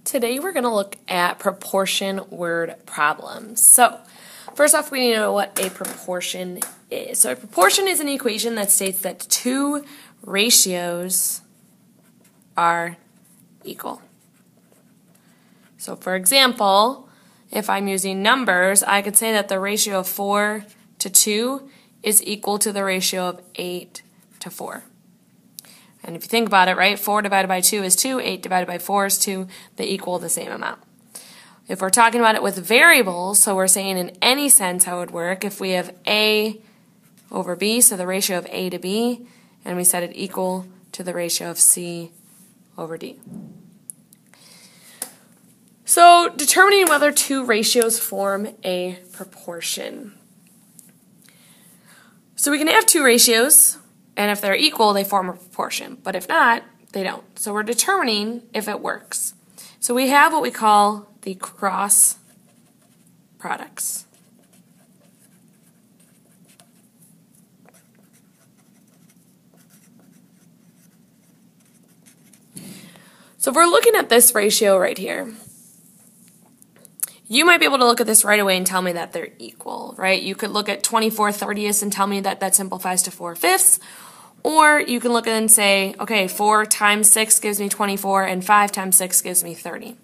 Today we're going to look at proportion word problems. So first off, we need to know what a proportion is. So a proportion is an equation that states that two ratios are equal. So for example, if I'm using numbers, I could say that the ratio of 4 to 2 is equal to the ratio of 8 to 4. And if you think about it, right, 4 divided by 2 is 2, 8 divided by 4 is 2, they equal the same amount. If we're talking about it with variables, so we're saying in any sense how it would work, if we have A over B, so the ratio of A to B, and we set it equal to the ratio of C over D. So determining whether two ratios form a proportion. So we can have two ratios, and if they're equal, they form a proportion. But if not, they don't. So we're determining if it works. So we have what we call the cross products. So if we're looking at this ratio right here, you might be able to look at this right away and tell me that they're equal, right? You could look at 24/30ths and tell me that that simplifies to 4/5. Or you can look at it and say, okay, 4 times 6 gives me 24, and 5 times 6 gives me 30.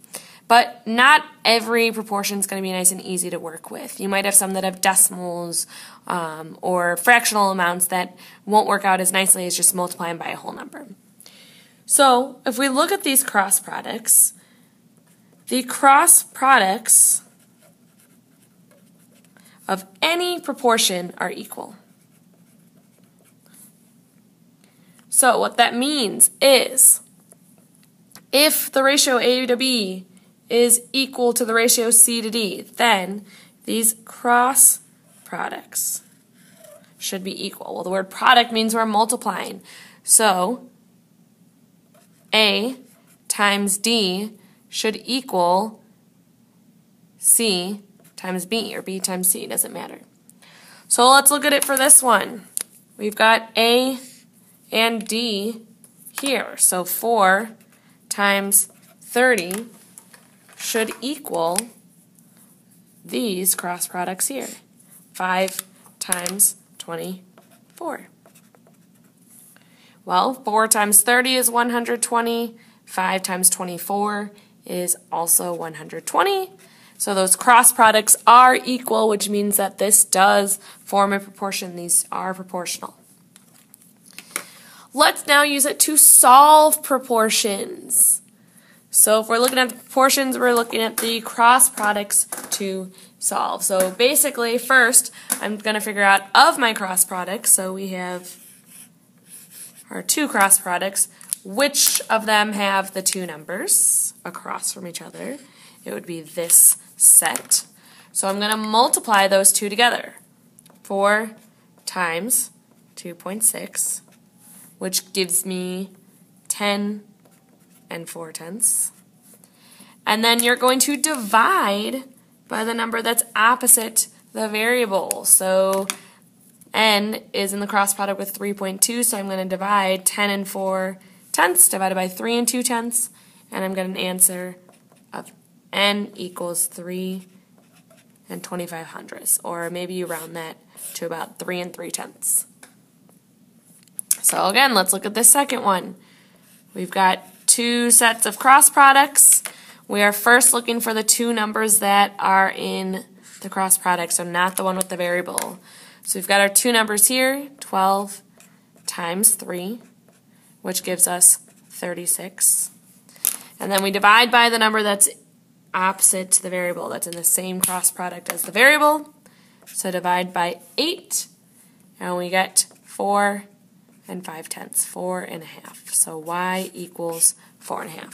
But not every proportion is going to be nice and easy to work with. You might have some that have decimals or fractional amounts that won't work out as nicely as just multiplying by a whole number. So if we look at these cross products, the cross products of any proportion are equal. So what that means is if the ratio A to B is equal to the ratio C to D, then these cross products should be equal. Well, the word product means we're multiplying. So A times D should equal C times B, or B times C, doesn't matter. So let's look at it for this one. We've got A and D here. So 4 times 30 should equal these cross products here. 5 times 24. Well, 4 times 30 is 120. 5 times 24 is also 120. So those cross products are equal, which means that this does form a proportion. These are proportional. Let's now use it to solve proportions. So if we're looking at the proportions, we're looking at the cross products to solve. So basically, first, I'm going to figure out of my cross products, so we have our two cross products, which of them have the two numbers across from each other. It would be this set. So I'm going to multiply those two together. 4 times 2.6. which gives me 10 and 4/10. And then you're going to divide by the number that's opposite the variable. So n is in the cross product with 3.2, so I'm going to divide 10 and 4/10 divided by 3 and 2/10, and I'm getting an answer of n equals 3 and 25/100, or maybe you round that to about 3 and 3/10. So again, let's look at this second one. We've got two sets of cross products. We are first looking for the two numbers that are in the cross product, so not the one with the variable. So we've got our two numbers here, 12 times 3, which gives us 36. And then we divide by the number that's opposite to the variable, that's in the same cross product as the variable. So divide by 8, and we get 4 and 5/10, 4.5. So y equals 4.5.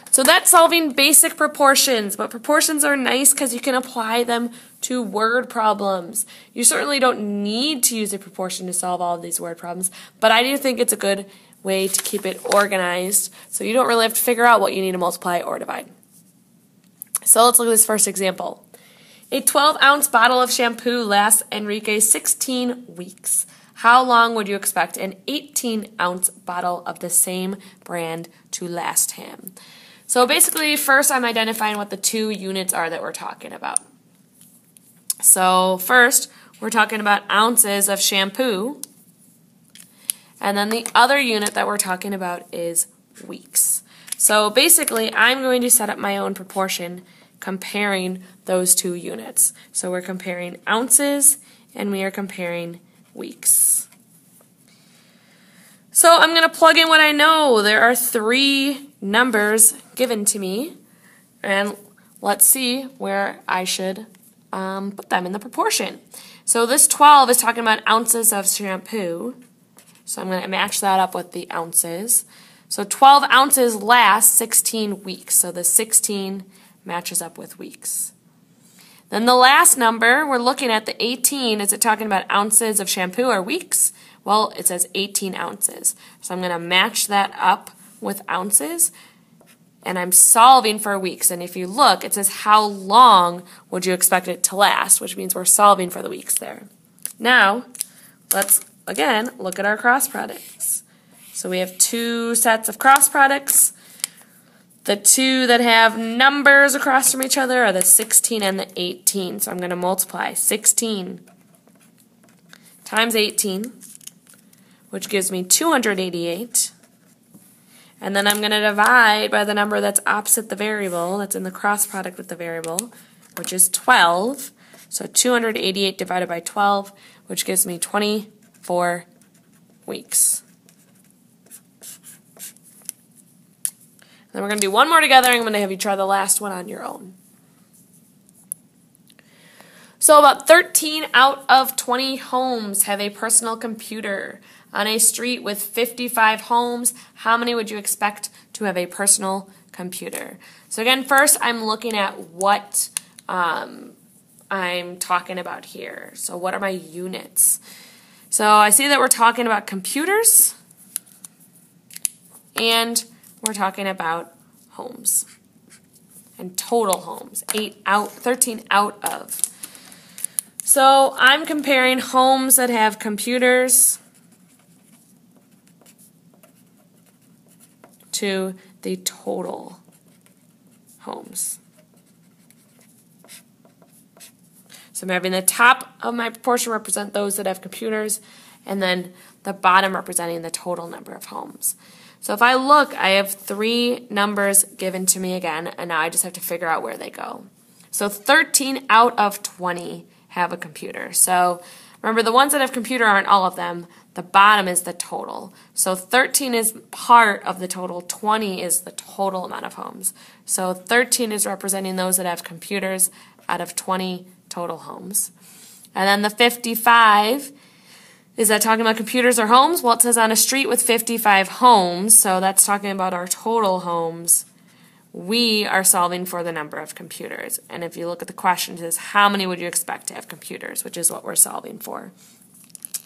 So that's solving basic proportions, but proportions are nice because you can apply them to word problems. You certainly don't need to use a proportion to solve all of these word problems, but I do think it's a good way to keep it organized so you don't really have to figure out what you need to multiply or divide. So let's look at this first example. A 12-ounce bottle of shampoo lasts Enrique 16 weeks. How long would you expect an 18-ounce bottle of the same brand to last him? So basically, first I'm identifying what the two units are that we're talking about. So first, we're talking about ounces of shampoo. And then the other unit that we're talking about is weeks. So basically, I'm going to set up my own proportion comparing those two units. So we're comparing ounces and we are comparing weeks. So I'm going to plug in what I know. There are 3 numbers given to me, and let's see where I should put them in the proportion. So this 12 is talking about ounces of shampoo. So I'm going to match that up with the ounces. So 12 ounces lasts 16 weeks. So the 16 matches up with weeks. Then the last number, we're looking at the 18. Is it talking about ounces of shampoo or weeks? Well, it says 18 ounces. So I'm going to match that up with ounces. And I'm solving for weeks. And if you look, it says how long would you expect it to last, which means we're solving for the weeks there. Now, let's, again, look at our cross products. So we have 2 sets of cross products. The 2 that have numbers across from each other are the 16 and the 18. So I'm going to multiply 16 times 18, which gives me 288. And then I'm going to divide by the number that's opposite the variable, that's in the cross product with the variable, which is 12. So 288 divided by 12, which gives me 24 weeks. Then we're going to do one more together, and I'm going to have you try the last one on your own. So about 13 out of 20 homes have a personal computer. On a street with 55 homes, how many would you expect to have a personal computer? So again, first I'm looking at what I'm talking about here. So what are my units? So I see that we're talking about computers and we're talking about homes and total homes, 13 out of. So I'm comparing homes that have computers to the total homes. So I'm having the top of my proportion represent those that have computers, and then the bottom representing the total number of homes. So if I look, I have 3 numbers given to me again, and now I just have to figure out where they go. So 13 out of 20 have a computer. So remember, the ones that have computer aren't all of them. The bottom is the total. So 13 is part of the total. 20 is the total amount of homes. So 13 is representing those that have computers out of 20 total homes. And then the 55, is that talking about computers or homes? Well, it says on a street with 55 homes, so that's talking about our total homes. We are solving for the number of computers. And if you look at the question, it says how many would you expect to have computers, which is what we're solving for.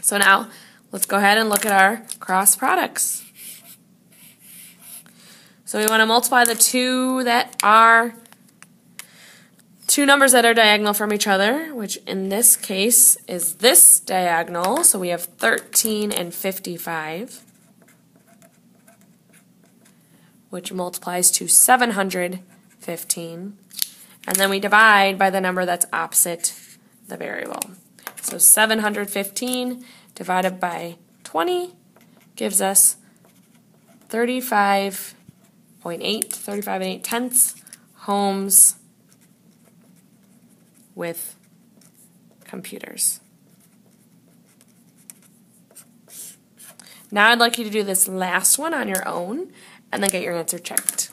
So now, let's go ahead and look at our cross products. So we want to multiply the 2 numbers that are diagonal from each other, which in this case is this diagonal. So we have 13 and 55, which multiplies to 715. And then we divide by the number that's opposite the variable. So 715 divided by 20 gives us 35 and 8 tenths homes with computers. Now I'd like you to do this last one on your own and then get your answer checked.